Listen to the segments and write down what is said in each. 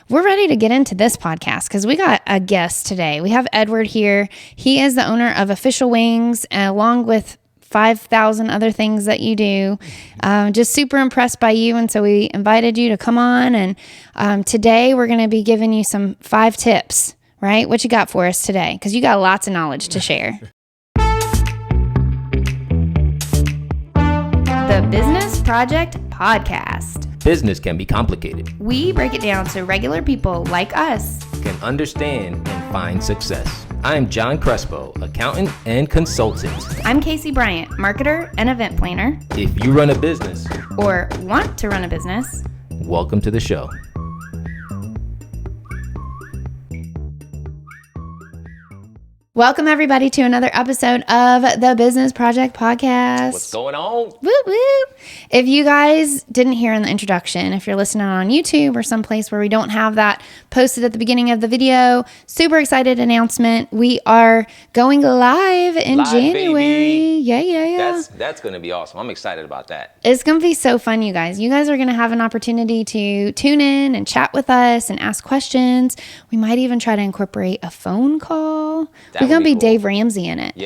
we're ready to get into this podcast because we got a guest today. We have Edward here. He is the owner of Official Wings, along with 5,000 other things that you do. Just super impressed by you. And so we invited you to come on. And today we're going to be giving you some 5 tips, right? What you got for us today? Because you got lots of knowledge to share. The Business Project Podcast. Business can be complicated. We break it down so regular people like us Can understand and find success. I'm John Crespo, accountant and consultant. I'm Casey Bryant, marketer and event planner. If you run a business or want to run a business, welcome to the show. Welcome everybody to another episode of the Business Project Podcast. What's going on? Woo woo. If you guys didn't hear in the introduction, if you're listening on YouTube or someplace where we don't have that posted at the beginning of the video, super excited announcement. We are going live in January. Baby. Yeah. That's going to be awesome. I'm excited about that. It's going to be so fun, you guys. You guys are going to have an opportunity to tune in and chat with us and ask questions. We might even try to incorporate a phone call. We're going to be cool. Dave Ramsey in it.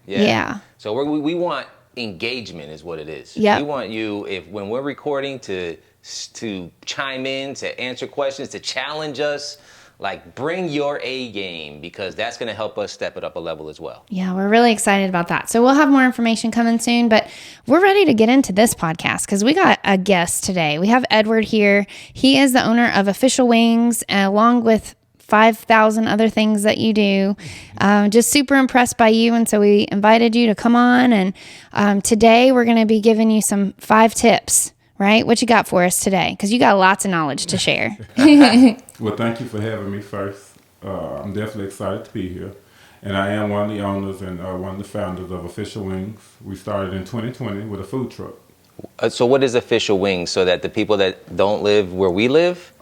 Yeah. So we want engagement is what it is. Yep. We want you, when we're recording, to chime in, to answer questions, to challenge us. Like, bring your A game, because that's going to help us step it up a level as well. Yeah, we're really excited about that. So we'll have more information coming soon, but we're ready to get into this podcast because we got a guest today. We have Edward here. He is the owner of Official Wings, along with 5,000 other things that you do. Just super impressed by you. And so we invited you to come on. And today we're going to be giving you some 5 tips, right? What you got for us today? Because you got lots of knowledge to share. Well, thank you for having me first. I'm definitely excited to be here. And I am one of the owners and one of the founders of Official Wings. We started in 2020 with a food truck. So what is Official Wings, so that the people that don't live where we live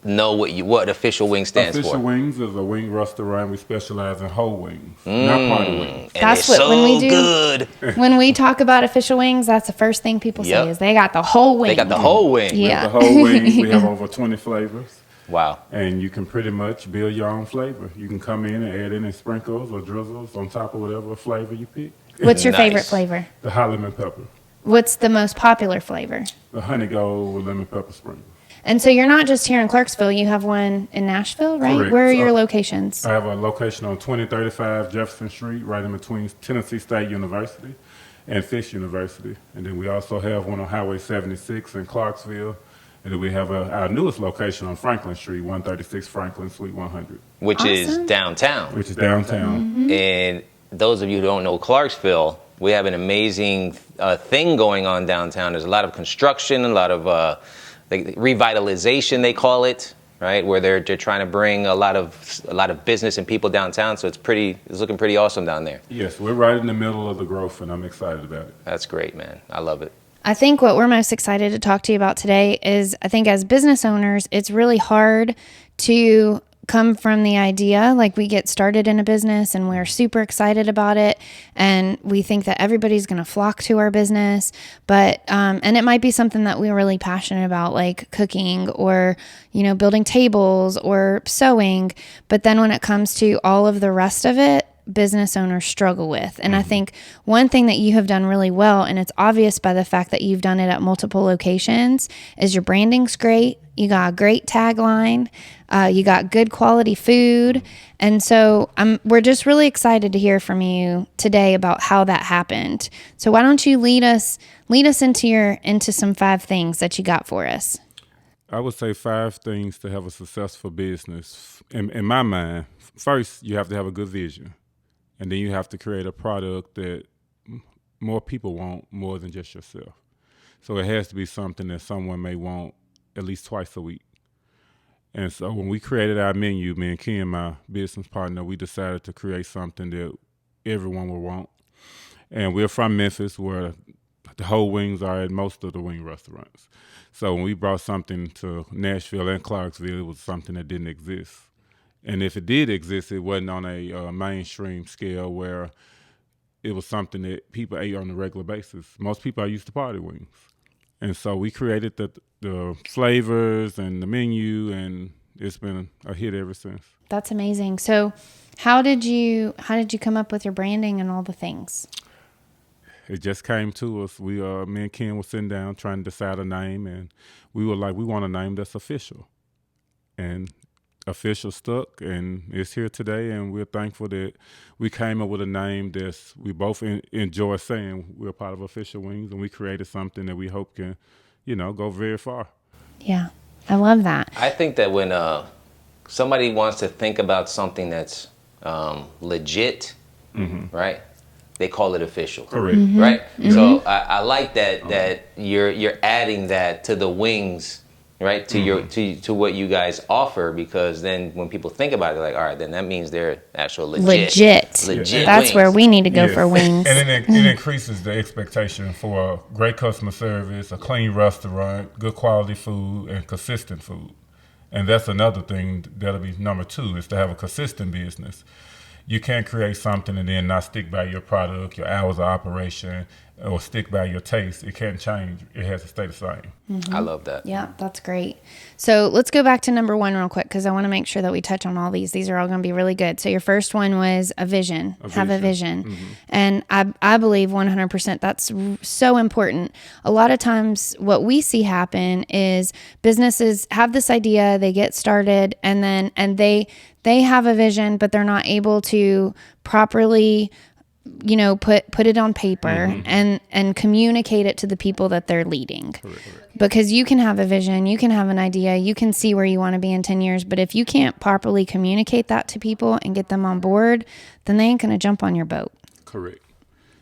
know what Official Wings stands for? Official Wings is a wing restaurant. We specialize in whole wings, not party wings. And that's they're what when we do. Good. When we talk about Official Wings, that's the first thing people say is they got the whole wing. They got the whole wing. Yeah. We have the whole wing. We have over 20 flavors. Wow. And you can pretty much build your own flavor. You can come in and add any sprinkles or drizzles on top of whatever flavor you pick. What's your Nice. favorite flavor? The hot lemon pepper. What's the most popular flavor? The honey gold with lemon pepper sprinkles. And so you're not just here in Clarksville, you have one in Nashville, right? Correct. Where are your locations? I have a location on 2035 Jefferson Street, right in between Tennessee State University and Fisk University. And then we also have one on Highway 76 in Clarksville. And then we have our newest location on Franklin Street, 136 Franklin, Suite 100. Which is downtown. Which is downtown. Mm-hmm. And those of you who don't know Clarksville, we have an amazing thing going on downtown. There's a lot of construction, a lot of revitalization, they call it, right? Where they're trying to bring a lot of business and people downtown. So it's looking pretty awesome down there. Yes, we're right in the middle of the growth, and I'm excited about it. That's great, man. I love it. I think what we're most excited to talk to you about today is, I think as business owners, it's really hard to come from the idea, like we get started in a business and we're super excited about it and we think that everybody's going to flock to our business, but and it might be something that we're really passionate about, like cooking or building tables or sewing, but then when it comes to all of the rest of it, business owners struggle with. And I think one thing that you have done really well, and it's obvious by the fact that you've done it at multiple locations, is your branding's great. You got a great tagline. You got good quality food. And so we're just really excited to hear from you today about how that happened. So why don't you lead us into some 5 things that you got for us? I would say 5 things to have a successful business. In my mind, first, you have to have a good vision. And then you have to create a product that more people want more than just yourself. So it has to be something that someone may want at least twice a week. And so when we created our menu, me and Ken, my business partner, we decided to create something that everyone will want. And we're from Memphis, where the whole wings are at most of the wing restaurants. So when we brought something to Nashville and Clarksville, it was something that didn't exist. And if it did exist, it wasn't on a mainstream scale where it was something that people ate on a regular basis. Most people are used to party wings. And so we created the flavors and the menu and it's been a hit ever since. That's amazing. So how did you come up with your branding and all the things? It just came to us. Me and Ken were sitting down trying to decide a name, and we were like, we want a name that's official. And official stuck, and it's here today, and we're thankful that we came up with a name that's we both enjoy saying. We're part of Official Wings, and we created something that we hope can, go very far. Yeah, I love that. I think that when somebody wants to think about something that's legit, right? They call it official. Correct. Right? So I like that you're adding that to the wings, right? To what you guys offer, because then when people think about it, they're like, all right, then that means they're actual legit. That's wings. where we need to go for wings. And it increases the expectation for great customer service, a clean restaurant, good quality food, and consistent food. And that's another thing that'll be number 2, is to have a consistent business. You can't create something and then not stick by your product, your hours of operation, or stick by your taste. It can't change. It has to stay the same. I love that. Yeah, that's great. So let's go back to number 1 real quick, because I want to make sure that we touch on all these. These are all going to be really good. So your first one was a vision. Have a vision. And I believe 100% that's so important. A lot of times what we see happen is businesses have this idea, they get started, and they have a vision, but they're not able to properly put it on paper and communicate it to the people that they're leading. Correct. Because you can have a vision, you can have an idea, you can see where you want to be in 10 years, but if you can't properly communicate that to people and get them on board, then they ain't going to jump on your boat. Correct.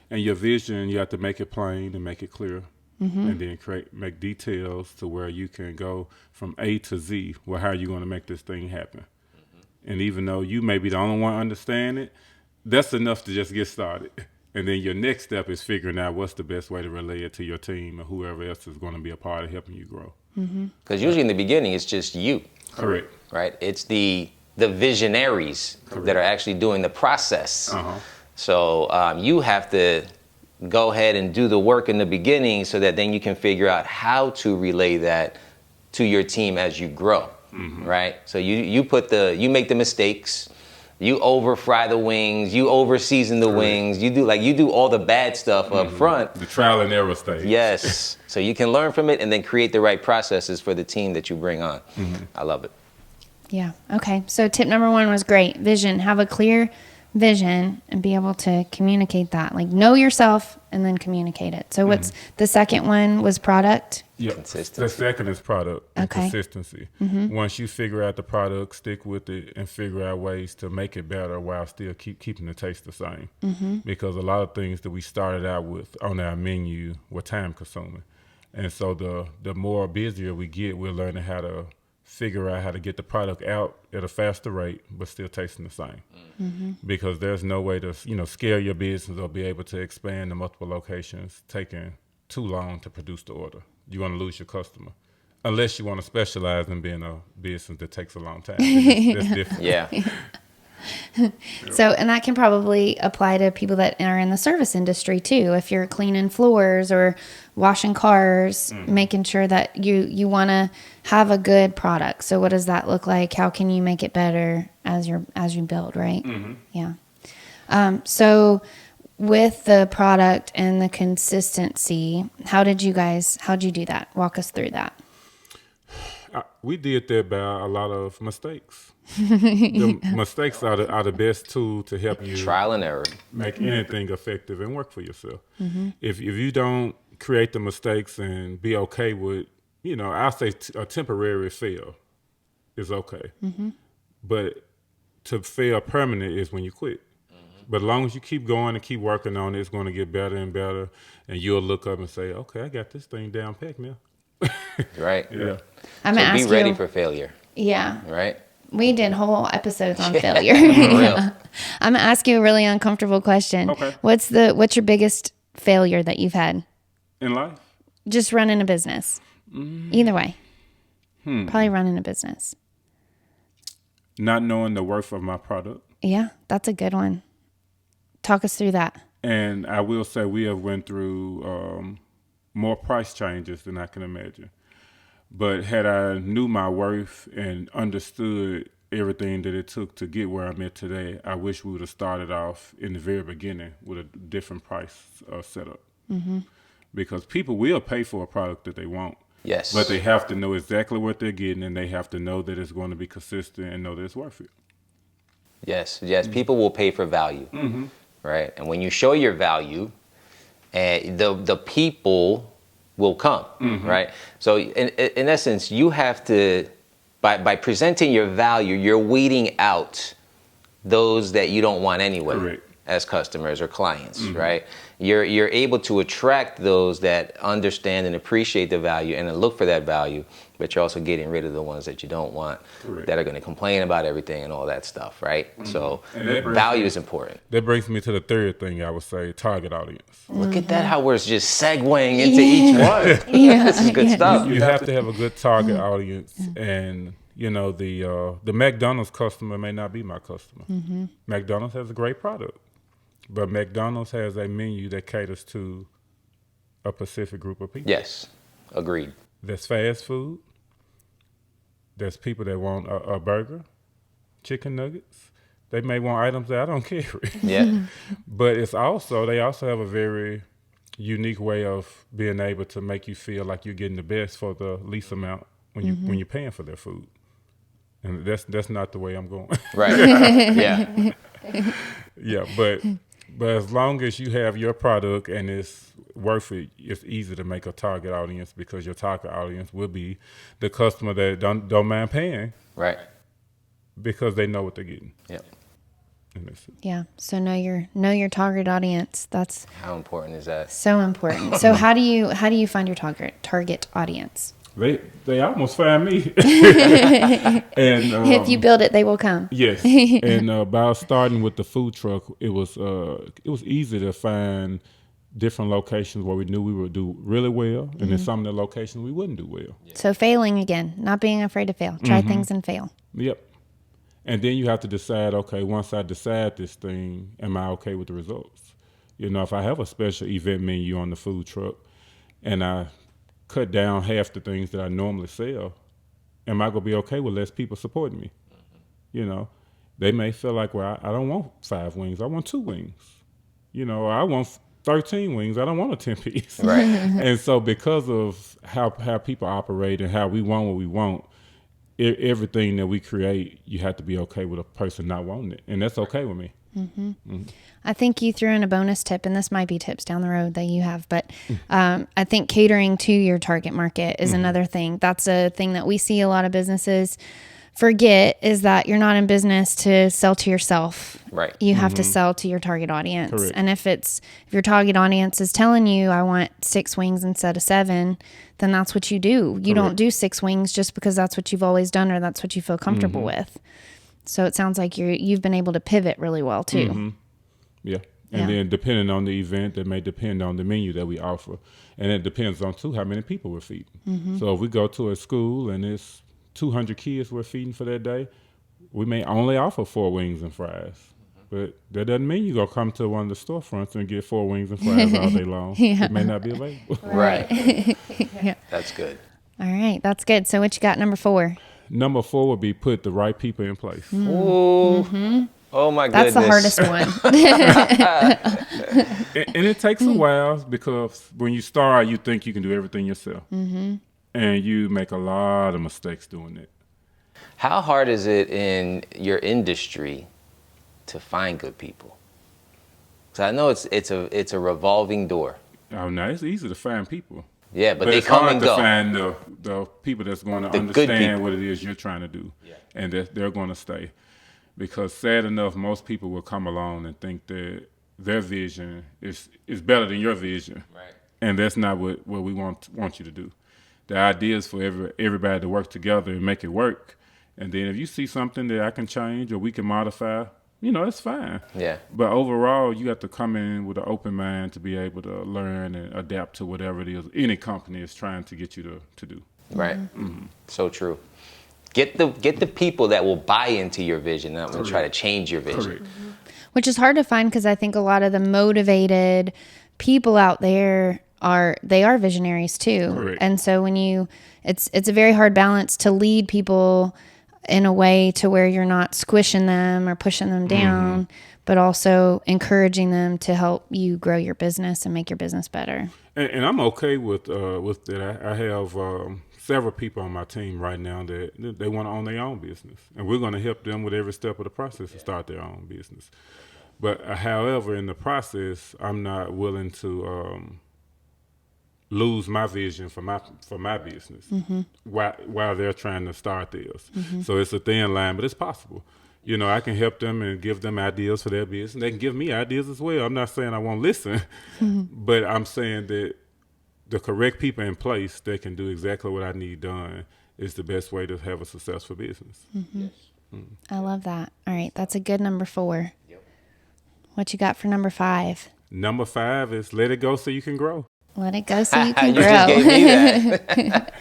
And your vision, you have to make it plain and make it clear. And then make details to where you can go from A to Z. Well, how are you going to make this thing happen? And even though you may be the only one understand it, that's enough to just get started. And then your next step is figuring out what's the best way to relay it to your team or whoever else is going to be a part of helping you grow. Because usually in the beginning, it's just you. Correct. Right? It's the visionaries that are actually doing the process. So you have to go ahead and do the work in the beginning so that then you can figure out how to relay that to your team as you grow. Right? So you make the mistakes. You over fry the wings, you over season the wings, you do all the bad stuff up front. The trial and error stage. Yes. So you can learn from it and then create the right processes for the team that you bring on. I love it. Yeah. Okay. So tip number 1 was great. Vision. Have a clear vision and be able to communicate that. Like, know yourself and then communicate it. So what's the second one was product? Yeah. Consistency. The second is product and Okay. consistency. Once you figure out the product, stick with it and figure out ways to make it better while still keeping the taste the same. Because a lot of things that we started out with on our menu were time consuming. And so the more busier we get, we're learning how to figure out how to get the product out at a faster rate, but still tasting the same. Because there's no way to, scale your business or be able to expand to multiple locations taking too long to produce the order. You're going to lose your customer. Unless you want to specialize in being a business that takes a long time. That's different. Yeah. So, and that can probably apply to people that are in the service industry too. If you're cleaning floors or washing cars, making sure that you want to have a good product. So what does that look like? How can you make it better as you build, right? Yeah. So with the product and the consistency, how'd you do that? Walk us through that. We did that by a lot of mistakes. The mistakes are the best tool to help you Trial and error. make anything effective and work for yourself. If you don't create the mistakes and be okay with, I'll say a temporary fail is okay. But to fail permanent is when you quit. But as long as you keep going and keep working on it, it's going to get better and better. And you'll look up and say, okay, I got this thing down packed now. Right? Yeah. I'm So gonna be ask ready you. for failure. Yeah. Right? We did whole episodes on failure. For real. I'm gonna ask you a really uncomfortable question. Okay. What's your biggest failure that you've had? In life? Just running a business. Either way. Probably running a business. Not knowing the worth of my product. Yeah, that's a good one. Talk us through that. And I will say we have went through more price changes than I can imagine. But had I knew my worth and understood everything that it took to get where I'm at today, I wish we would have started off in the very beginning with a different price setup. Because people will pay for a product that they want. Yes. But they have to know exactly what they're getting, and they have to know that it's going to be consistent and know that it's worth it. Yes. People will pay for value, right? And when you show your value, the people will come, right? So in essence, you have to, by presenting your value, you're weeding out those that you don't want anyway. Correct. As customers or clients, right? You're able to attract those that understand and appreciate the value and then look for that value, but you're also getting rid of the ones that you don't want. Correct. That are going to complain about everything and all that stuff, right? So value is important. That brings me to the third thing I would say, target audience. Look at that, how we're just segueing into each one. This is good stuff. You have to have a good target audience, and you know the McDonald's customer may not be my customer. McDonald's has a great product. But McDonald's has a menu that caters to a specific group of people. Yes, agreed. There's fast food. There's people that want a burger, chicken nuggets. They may want items that I don't carry. Yeah. But they also have a very unique way of being able to make you feel like you're getting the best for the least amount when you're paying for their food. And that's not the way I'm going. Right. Yeah. Yeah, but as long as you have your product and it's worth it, it's easy to make a target audience, because your target audience will be the customer that don't mind paying, Right. because they know what they're getting. Yep. And that's it. Yeah. So know your target audience. That's How important is that? so important. So how do you find your target audience? They almost find me. And If you build it, they will come. yes, and by starting with the food truck, it was easy to find different locations where we knew we would do really well, and then some of the locations we wouldn't do well. So failing again, not being afraid to fail. Try things and fail. Yep. And then you have to decide, okay, once I decide this thing, am I okay with the results? You know, if I have a special event menu on the food truck and I cut down half the things that I normally sell, am I going to be okay with less people supporting me? You know, they may feel like, well, I don't want 5 wings. I want 2 wings. You know, I want 13 wings. I don't want a 10-piece. Right. And so because of how people operate and how we want what we want, everything that we create, you have to be okay with a person not wanting it. And that's okay with me. I think you threw in a bonus tip, and this might be tips down the road that you have, but I think catering to your target market is another thing. That's a thing that we see a lot of businesses forget, is that you're not in business to sell to yourself. Right. You have to sell to your target audience. Correct. And if your target audience is telling you, I want 6 wings instead of 7, then that's what you do. You don't do 6 wings just because that's what you've always done or that's what you feel comfortable with. So it sounds like you've been able to pivot really well too. Yeah. And then depending on the event, that may depend on the menu that we offer. And it depends on, too, how many people we're feeding. So if we go to a school and it's 200 kids we're feeding for that day, we may only offer 4 wings and fries. But that doesn't mean you're going to come to one of the storefronts and get 4 wings and fries all day long. It may not be available. Right. That's good. All right. That's good. So what you got, number 4? Number 4 would be put the right people in place. Ooh. Oh my That's goodness. the hardest one. And it takes a while, because when you start, you think you can do everything yourself. And you make a lot of mistakes doing it. How hard is it in your industry to find good people? So I know it's a revolving door. Oh, no, it's easy to find people. Yeah, but they it's come hard and to go. find the people that's going to The good understand people. what it is you're trying to do, and that they're going to stay. Because sad enough, most people will come along and think that their vision is better than your vision, Right. and that's not what we want you to do. The idea is for everybody to work together and make it work. And then if you see something that I can change or we can modify, it's fine. Yeah. But overall, you have to come in with an open mind to be able to learn and adapt to whatever it is any company is trying to get you to do. Right. So true. Get the people that will buy into your vision, not will try to change your vision. Correct. Which is hard to find, because I think a lot of the motivated people out there they are visionaries too. Correct. And so it's a very hard balance to lead people in a way to where you're not squishing them or pushing them down, but also encouraging them to help you grow your business and make your business better. And I'm okay with that. I have several people on my team right now that they want to own their own business, and we're going to help them with every step of the process to start their own business. But however, in the process, I'm not willing to lose my vision for my business while they're trying to start theirs. So it's a thin line, but it's possible. You know, I can help them and give them ideas for their business. They can give me ideas as well. I'm not saying I won't listen, but I'm saying that the correct people in place that can do exactly what I need done is the best way to have a successful business. I love that. All right, that's a good number 4. What you got for number 5? Number 5 is let it go so you can grow. Let it go so you can You grow. just gave me that.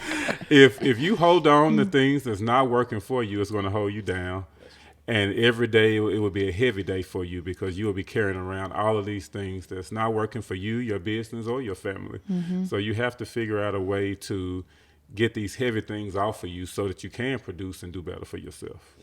If you hold on to things that's not working for you, it's going to hold you down. And every day it will be a heavy day for you because you will be carrying around all of these things that's not working for you, your business, or your family. So you have to figure out a way to get these heavy things off of you so that you can produce and do better for yourself.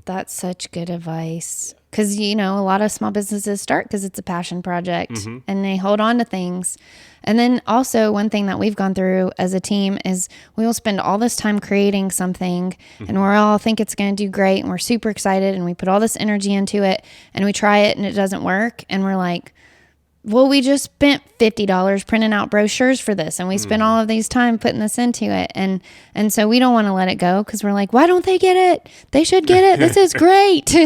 That's such good advice. Because, you know, a lot of small businesses start because it's a passion project and they hold on to things. And then also one thing that we've gone through as a team is we will spend all this time creating something and we all think it's going to do great and we're super excited and we put all this energy into it and we try it and it doesn't work. And we're like, well, we just spent $50 printing out brochures for this and we spent all of these time putting this into it. And so we don't want to let it go because we're like, why don't they get it? They should get it. This is great.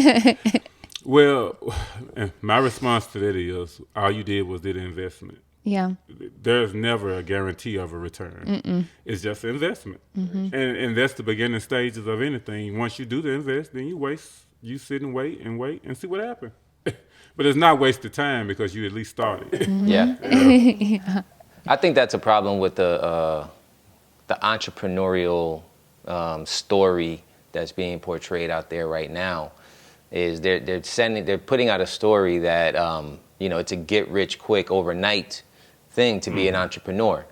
Well, my response to that is all you did was did an investment. Yeah. There's never a guarantee of a return. It's just an investment. And that's the beginning stages of anything. Once you do the invest, then you sit and wait and see what happens. But it's not wasted time because you at least started. Yeah. I think that's a problem with the entrepreneurial story that's being portrayed out there right now. Is they're putting out a story that it's a get rich quick overnight thing to be an entrepreneur.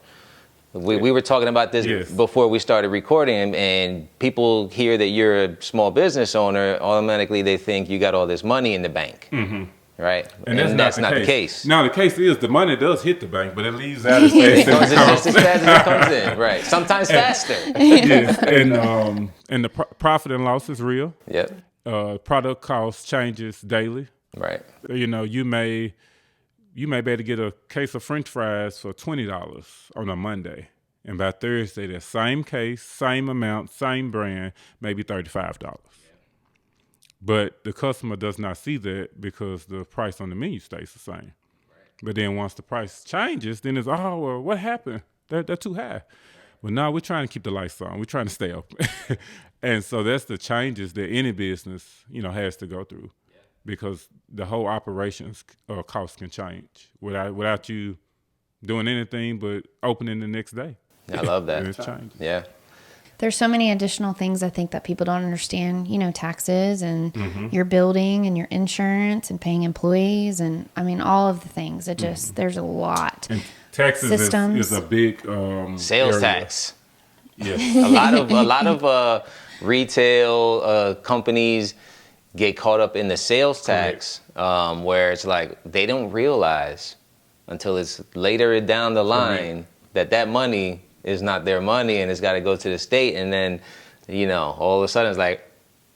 We were talking about this before we started recording, and people hear that you're a small business owner, automatically they think you got all this money in the bank. Right? And that's not the case. Now, the case is the money does hit the bank, but it leaves out as fast as it just as fast as it comes in. Right. Sometimes faster. Yes. And the profit and loss is real. Yep. Product cost changes daily. Right. You know, you may be able to get a case of French fries for $20 on a Monday. And by Thursday, that same case, same amount, same brand, maybe $35. But the customer does not see that because the price on the menu stays the same. Right. But then once the price changes, then it's, well, what happened? They're too high. Right. Well, no, we're trying to keep the lights on. We're trying to stay open. And so that's the changes that any business, has to go through because the whole operations cost can change without you doing anything but opening the next day. I love that. And it changes. Yeah. There's so many additional things I think that people don't understand, taxes and your building and your insurance and paying employees and all of the things. It just, there's a lot. And taxes is a big sales area. tax. Yes. A lot of retail companies get caught up in the sales tax, where it's like they don't realize until it's later down the line that money is not their money and it's got to go to the state, and then all of a sudden it's like,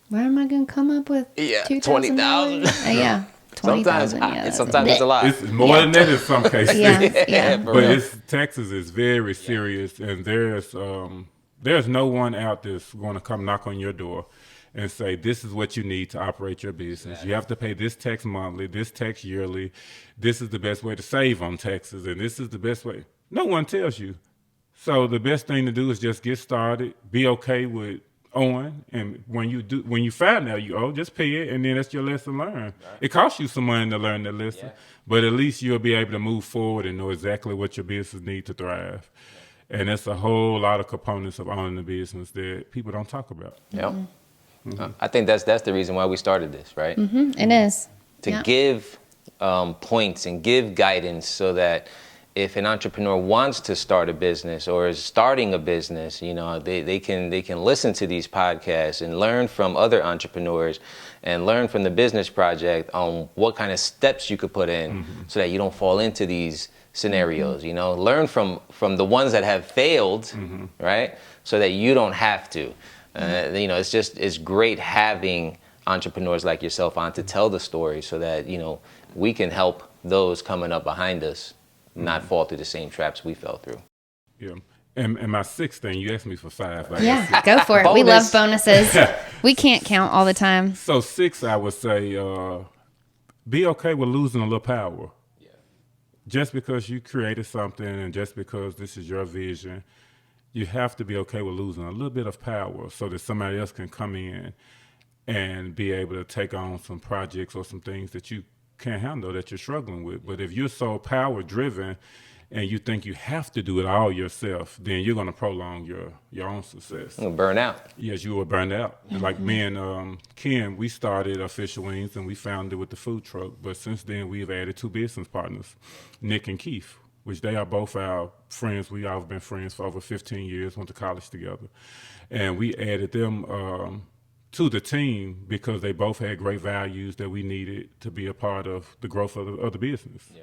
where am I going to come up with $20,000? Yeah, $20,000. Sometimes it's a lot. It's more than that in some cases. Yeah. But taxes is very serious, and there's no one out that's going to come knock on your door and say, this is what you need to operate your business. Yeah. You have to pay this tax monthly, this tax yearly. This is the best way to save on taxes, and this is the best way. No one tells you. So the best thing to do is just get started, be okay with owing, and when you find out you owe, just pay it, and then that's your lesson learned. Right. It costs you some money to learn that lesson, but at least you'll be able to move forward and know exactly what your business needs to thrive. Yeah. And that's a whole lot of components of owning the business that people don't talk about. Yep. I think that's the reason why we started this, right? It is. To give points and give guidance so that if an entrepreneur wants to start a business or is starting a business, they can listen to these podcasts and learn from other entrepreneurs and learn from the business project on what kind of steps you could put in so that you don't fall into these scenarios. Learn from the ones that have failed, right? So that you don't have to. It's great having entrepreneurs like yourself on to tell the story so that, we can help those coming up behind us not fall through the same traps we fell through. Yeah. And my sixth thing, you asked me for 5. Yeah, go for it. We love bonuses. We can't count all the time. So 6, I would say, be okay with losing a little power. Yeah. Just because you created something and just because this is your vision, you have to be okay with losing a little bit of power so that somebody else can come in and be able to take on some projects or some things that you can't handle, that you're struggling with. But if you're so power driven and you think you have to do it all yourself, then you're going to prolong your own success. You'll burn out. Yes, you will burn out. Like me and Ken, we started Official Wings and we founded with the food truck. But since then, we've added 2 business partners, Nick and Keith, which they are both our friends. We all have been friends for over 15 years, went to college together. And we added them to the team because they both had great values that we needed to be a part of the growth of the business. Yeah.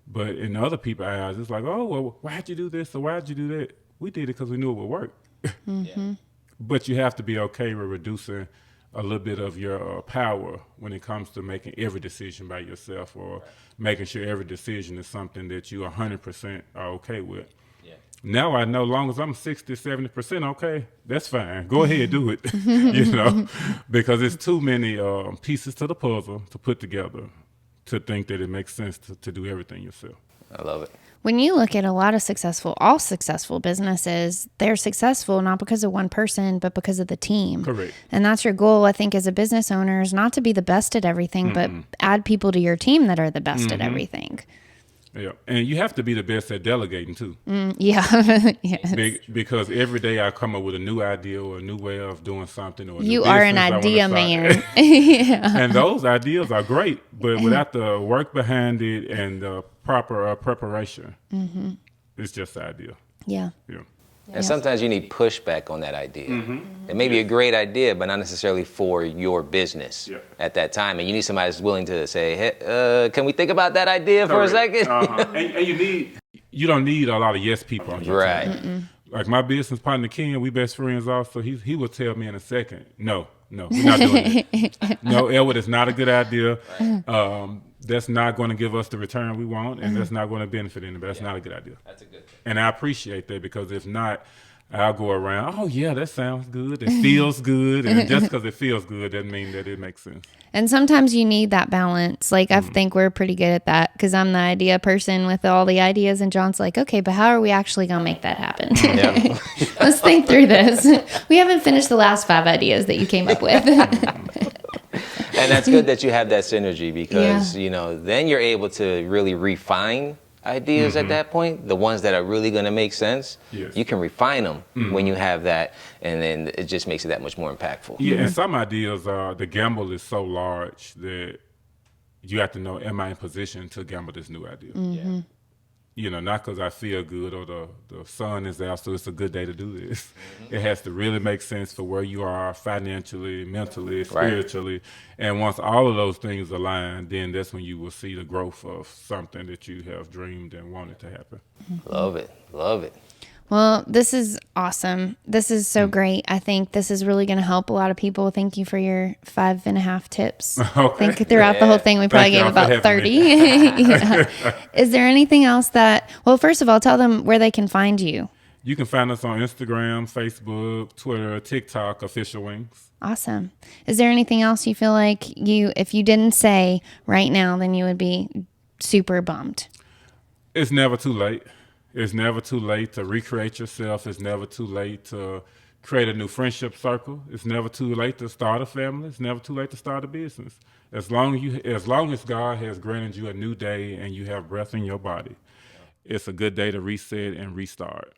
But in other people's eyes, it's like, oh, well, why'd you do this or why'd you do that? We did it because we knew it would work. But you have to be okay with reducing a little bit of your power when it comes to making every decision by yourself or making sure every decision is something that you 100% are okay with. Now I know, long as I'm 60, 70% okay, that's fine. Go ahead, do it, because it's too many pieces to the puzzle to put together to think that it makes sense to do everything yourself. I love it. When you look at a lot of all successful businesses, they're successful not because of one person, but because of the team. Correct. And that's your goal, I think, as a business owner, is not to be the best at everything, but add people to your team that are the best at everything. Yeah, and you have to be the best at delegating too. Yes. Because every day I come up with a new idea or a new way of doing something. Or you are an idea man. And those ideas are great, but without the work behind it and the proper preparation, it's just the idea. Yeah. And sometimes you need pushback on that idea. It may be a great idea, but not necessarily for your business at that time. And you need somebody that's willing to say, hey, can we think about that idea for a second? And you don't need a lot of yes people on your team. Like my business partner, Ken, we best friends also. He will tell me in a second, no, we're not doing it. No, Elwood, it's not a good idea. That's not going to give us the return we want, and that's not going to benefit anybody. That's not a good idea. That's a good thing. And I appreciate that, because if not, I'll go around, oh, yeah, that sounds good. It feels good. And just because it feels good doesn't mean that it makes sense. And sometimes you need that balance. Like, I think we're pretty good at that, because I'm the idea person with all the ideas, and John's like, okay, but how are we actually going to make that happen? Let's think through this. We haven't finished the last 5 ideas that you came up with. And that's good that you have that synergy, because, then you're able to really refine ideas at that point. The ones that are really going to make sense, you can refine them when you have that, and then it just makes it that much more impactful. Yeah, and some ideas, the gamble is so large that you have to know, am I in position to gamble this new idea? Not because I feel good or the sun is out, so it's a good day to do this. It has to really make sense for where you are financially, mentally, spiritually. And once all of those things align, then that's when you will see the growth of something that you have dreamed and wanted to happen. Love it. Love it. Well, this is awesome. This is so great. I think this is really going to help a lot of people. Thank you for your 5.5 tips. Okay. I think throughout the whole thing, we probably gave about 30. Is there anything else well, first of all, tell them where they can find you. You can find us on Instagram, Facebook, Twitter, TikTok, Official Wings. Awesome. Is there anything else you feel like if you didn't say right now, then you would be super bummed? It's never too late. It's never too late to recreate yourself. It's never too late to create a new friendship circle. It's never too late to start a family. It's never too late to start a business. As long as God has granted you a new day and you have breath in your body, it's a good day to reset and restart.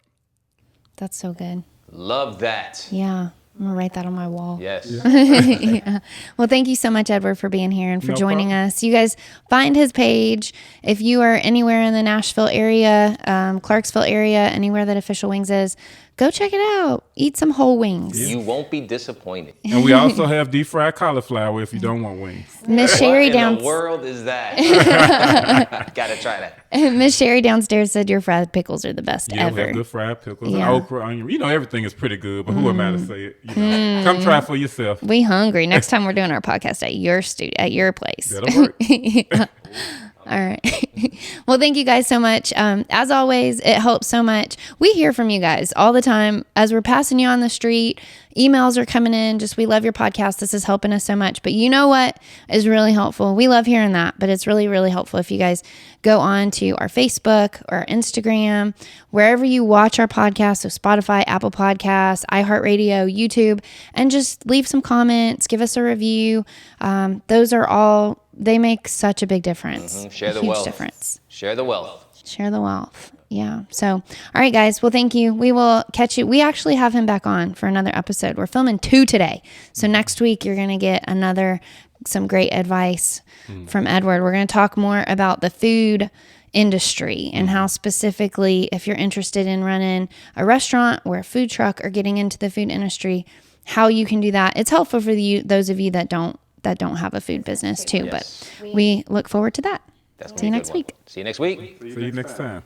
That's so good. Love that. Yeah. I'm going to write that on my wall. Yes. Yeah. Well, thank you so much, Edward, for being here and for No joining problem. us. You guys find his page. If you are anywhere in the Nashville area, Clarksville area, anywhere that Official Wings is, go check it out. Eat some whole wings. You won't be disappointed. And we also have deep fried cauliflower if you don't want wings. Miss Sherry What in down the world is that? Gotta try that. Miss Sherry downstairs said your fried pickles are the best Yeah, we ever. have good fried pickles, Yeah. and okra, onion. You know, everything is pretty good, but who am I to say it? You know, come try it for yourself. We hungry. Next time we're doing our podcast at your at your place. That'll work. All right. Well, thank you guys so much. As always, it helps so much. We hear from you guys all the time as we're passing you on the street. Emails are coming in. Just, we love your podcast. This is helping us so much. But you know what is really helpful? We love hearing that, but it's really, really helpful if you guys go on to our Facebook or Instagram, wherever you watch our podcast. So Spotify, Apple Podcasts, iHeartRadio, YouTube, and just leave some comments, give us a review. Those are all, they make such a big difference. Share the huge wealth. difference. Share the wealth. Share the wealth. Yeah. So, all right, guys. Well, thank you. We will catch you. We actually have him back on for another episode. We're filming 2 today. So next week, you're going to get some great advice from Edward. We're going to talk more about the food industry and how specifically, if you're interested in running a restaurant or a food truck or getting into the food industry, how you can do that. It's helpful for those of you that don't have a food business too. Yes. But we look forward to that. That's See you gonna be a next good one. week. See you next week. See you next time.